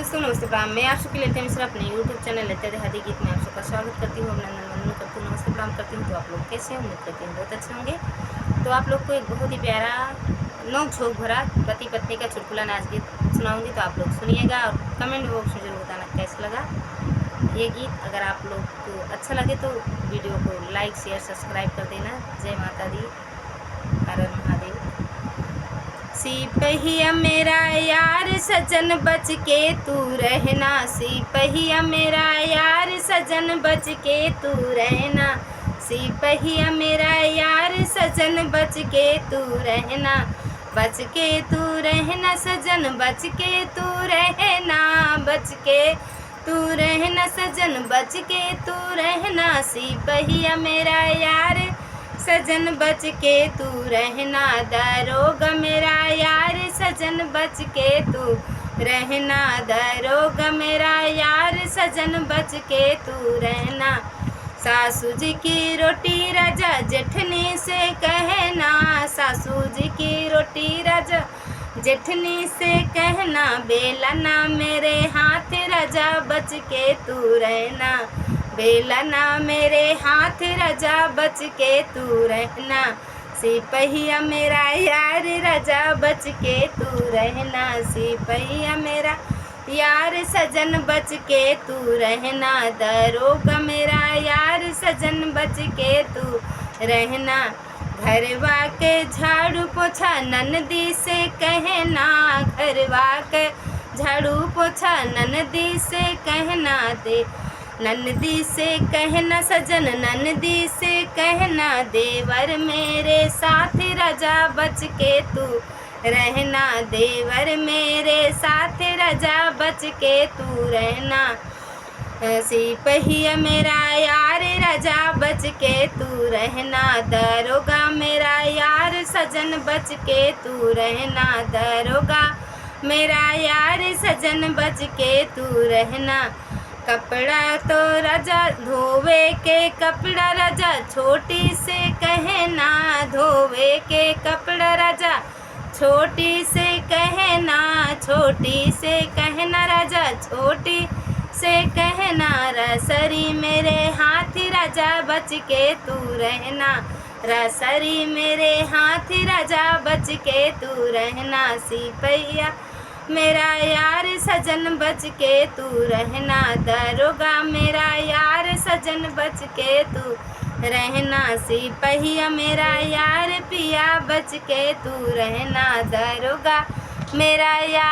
दोस्तों नमस्ते प्रणाम। मैं आप सबके लेते मिश्रा अपने यूट्यूब चैनल लेते देहाती गीत में आप सबका स्वागत करती हूँ, अभिनंदन वंदन करती हूँ, नमस्ते प्रणाम करती हूँ। तो आप लोग कैसे हैं? उम्मीद करती हूँ बहुत अच्छे होंगे। तो आप लोग को एक बहुत ही प्यारा नोक झोंक भरा पति पत्नी का चुटकुला नाच गीत सुनाऊंगी, तो आप लोग सुनिएगा और कमेंट बॉक्स में जरूर बताना कैसा लगा ये गीत। अगर आप लोग को अच्छा लगे तो वीडियो को लाइक शेयर सब्सक्राइब कर देना। जय माता दी, हर हर महादेव। सिपहिया मेरा यार सजन बच के तू रहना, सिपहिया मेरा यार सजन बच के तू रहना, सिपहिया मेरा यार सजन बच के तू रहना, बच के तू रहना सजन बच के तू रहना, बच के तू रहना सजन बच के तू रहना, सिपहिया मेरा यार सजन बच के तू रहना, दरोगा मेरा यार सजन बच के तू रहना, दरोगा मेरा यार सजन बच के तू रहना, सासू जी की रोटी राजा जेठनी से कहना, सासू जी की रोटी राजा जेठनी से कहना, बेला ना मेरे हाथ राजा बच के तू रहना, बेला ना मेरे हाथ राजा बच के तू रहना, सिपहिया मेरा यार राजा बच के तू रहना, सिपहिया मेरा यार सजन बच के तू रहना, दरोगा मेरा यार सजन बच के तू रहना, घरवा के झाड़ू पोछा ननदी से कहना, घरवा के झाड़ू पोछा ननदी से कहना, दे ननदी से कहना सजन ननदी से कहना, देवर मेरे साथ राजा बच के तू रहना, देवर मेरे साथ राजा बच के तू रहना, सिपहिया मेरा यार राजा बच के तू रहना, दरोगा मेरा यार सजन बच के तू रहना, दरोगा मेरा यार सजन बच के तू रहना, कपड़ा तो राजा धोवे के कपड़ा राजा छोटी से कहना, धोवे के कपड़ा राजा छोटी से कहना, छोटी से कहना राजा छोटी से कहना, रसरी मेरे हाथ राजा बच के तू रहना, रसरी मेरे हाथ राजा बच के तू रहना, सिपहिया मेरा यार सजन बच के तू रहना, दरोगा मेरा यार सजन बच के तू रहना, सिपहिया मेरा यार पिया बच के तू रहना, दरोगा मेरा यार